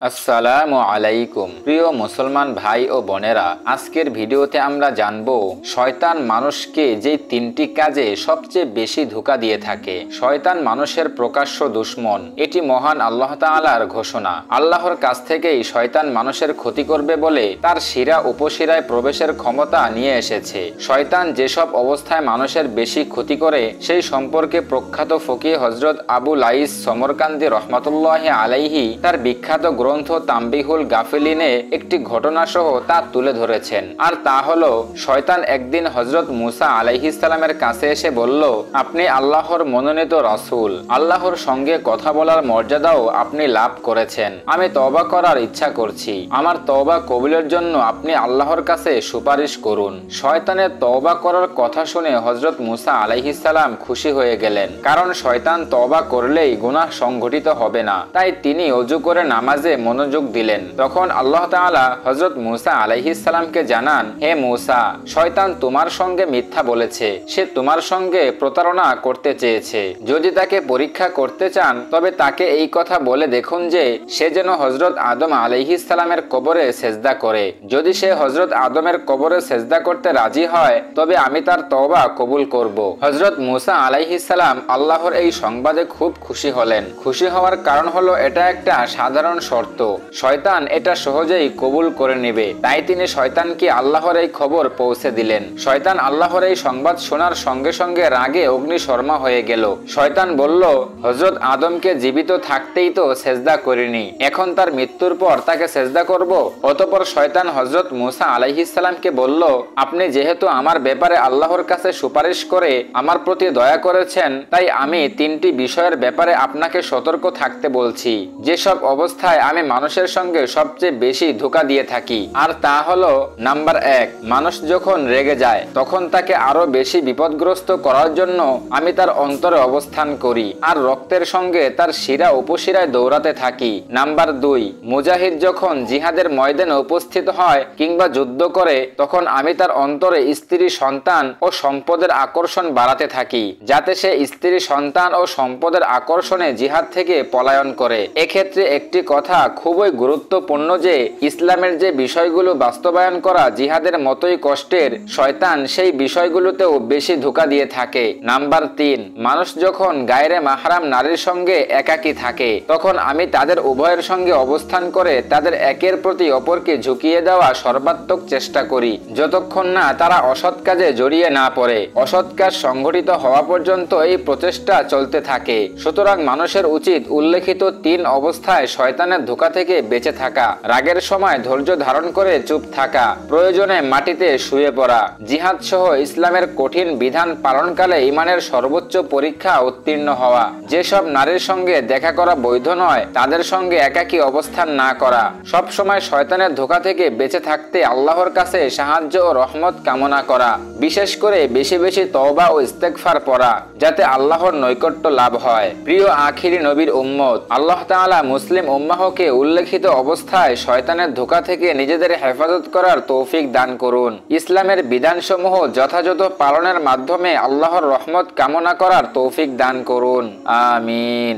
আসসালামু আলাইকুম প্রিয় মুসলমান ভাই ও বোনেরা, আজকের ভিডিওতে আমরা জানব শয়তান মানুষকে যে তিনটি কাজে সবচেয়ে বেশি ধোঁকা দিয়ে থাকে। শয়তান মানুষের প্রকাশ্য দুশমন, এটি মহান আল্লাহ তাআলার ঘোষণা। আল্লাহর কাছ থেকেই শয়তান মানুষের ক্ষতি করবে বলে তার শিরা উপশিরায় প্রবেশের ক্ষমতা নিয়ে এসেছে। শয়তান যেসব অবস্থায় মানুষের বেশি ক্ষতি করে সেই সম্পর্কে প্রখ্যাত ফকিহ হযরত আবু লাইস সমরকান্দি রহমাতুল্লাহি আলাইহি তার বিখ্যাত গ্রন্থ তাম্বিহুল গাফিলিনে একটি ঘটনা সহ তা তুলে ধরেছেন। আর তা হলো, শয়তান একদিন হযরত মুসা আলাইহিস সালামের কাছে এসে বলল, আপনি আল্লাহর মনোনীত রাসূল, আল্লাহর সঙ্গে কথা বলার মর্যাদাও আপনি লাভ করেছেন। আমি তওবা করার ইচ্ছা করছি, আমার তওবা কবুলের জন্য আপনি আল্লাহর কাছে সুপারিশ করুন। শয়তানের তওবা করার কথা শুনে হযরত মুসা আলাইহিস সালাম খুশি হয়ে গেলেন, কারণ শয়তান তওবা করলেই গুনাহ সংঘটিত হবে না। তাই তিনি ওযু করে নামাজে মনোযোগ দিলেন। তখন আল্লাহ তাআলা হযরত মুসা আলাইহিস সালামকে জানান, হে মুসা, শয়তান তোমার সঙ্গে মিথ্যা বলেছে, সে তোমার সঙ্গে প্রতারণা করতে চেয়েছে। যদি তাকে পরীক্ষা করতে চান তবে তাকে এই কথা বলে দেখুন যে সে যেন হযরত আদম আলাইহিস সালামের কবরে সেজদা করে। যদি সে হযরত আদমের কবরে সেজদা করতে রাজি হয় তবে আমি তার তওবা কবুল করব। হযরত মুসা আলাইহিস সালাম আল্লাহর এই সংবাদে খুব খুশি হলেন। খুশি হওয়ার কারণ হলো এটা একটা সাধারণ শর্ত, শয়তান এটা সহজেই কবুল করে নেবে। তাই তিনি শয়তানকে আল্লাহর এই খবর পৌঁছে দিলেন। শয়তান আল্লাহর এই সংবাদ শোনার সঙ্গে সঙ্গে রাগে অগ্নিশর্মা হয়ে গেল। শয়তান বলল, হযরত আদমকে জীবিত থাকতেই তো সেজদা করিনি, এখন তার মৃত্যুর পর তাকে সেজদা করব? অতঃপর শয়তান হযরত মুসা আলাইহিস সালামকে বলল, আপনি যেহেতু আমার ব্যাপারে আল্লাহর কাছে সুপারিশ করে আমার প্রতি দয়া করেছেন, তাই আমি তিনটি বিষয়ের ব্যাপারে আপনাকে সতর্ক থাকতে বলছি, যেসব অবস্থায় আমি মানুষের সঙ্গে সবচেয়ে বেশি ধোঁকা দিয়ে থাকি। আর তা হলো, নাম্বার 1, মানুষ যখন রেগে যায় তখন তাকে আরো বেশি বিপদগ্রস্ত করার জন্য আমি তার অন্তরে অবস্থান করি আর রক্তের সঙ্গে তার শিরা উপশিরায় দৌড়াতে থাকি। নাম্বার 2, মুজাহিদ যখন জিহাদের ময়দানে উপস্থিত হয় কিংবা যুদ্ধ করে তখন আমি তার অন্তরে স্ত্রী, সন্তান ও সম্পদের আকর্ষণ বাড়াতে থাকি, যাতে সে স্ত্রী, সন্তান ও সম্পদের আকর্ষণে জিহাদ থেকে পলায়ন করে। এক্ষেত্রে একটি কথা খুবই গুরুত্বপূর্ণ যে ইসলামের যে বিষয়গুলো বাস্তবায়ন করা জিহাদের মতোই কষ্টের, শয়তান সেই বিষয়গুলোতেও বেশি ধোঁকা দিয়ে থাকে। নাম্বার 3, মানুষ যখন গায়রে মাহরাম নারীর সঙ্গে একাকী থাকে তখন আমি তাদের উভয়ের সঙ্গে অবস্থান করে তাদের একের প্রতি অপরকে ঝুঁকিয়ে দেওয়া সর্বাত্মক চেষ্টা করি, যতক্ষণ না তারা অসৎ কাজে জড়িয়ে না পড়ে। অসৎ কাজ সংঘটিত হওয়া পর্যন্ত এই প্রচেষ্টা চলতে থাকে। সুতরাং মানুষের উচিত উল্লেখিত 3 অবস্থায় শয়তানের ধোঁকা থেকে বেঁচে থাকা, রাগের সময় ধৈর্য ধারণ করে চুপ থাকা, প্রয়োজনে মাটিতে শুয়ে পড়া, জিহাদ সহ ইসলামের কঠিন বিধান পালনকালে ইমানের সর্বোচ্চ পরীক্ষা উত্তীর্ণ হওয়া, যেসব নারীর সঙ্গে দেখা করা বৈধ নয় তাদের সঙ্গে একাকী অবস্থান না করা, সব সময় শয়তানের ধোঁকা থেকে বেঁচে থাকতে আল্লাহর কাছে সাহায্য ও রহমত কামনা করা, বিশেষ করে বেশি বেশি তওবা ও ইস্তেগফার পড়া, যাতে আল্লাহর নৈকট্য লাভ হয়। প্রিয় আখিরি নবীর উম্মত, আল্লাহ তাআলা মুসলিম উম্মাহকে উল্লেখিত অবস্থায় শয়তানের ধোঁকা থেকে নিজেদের হেফাজত করার তৌফিক দান করুন। ইসলামের বিধানসমূহ যথাযথ পালনের মাধ্যমে আল্লাহর রহমত কামনা করার তৌফিক দান করুন। আমিন।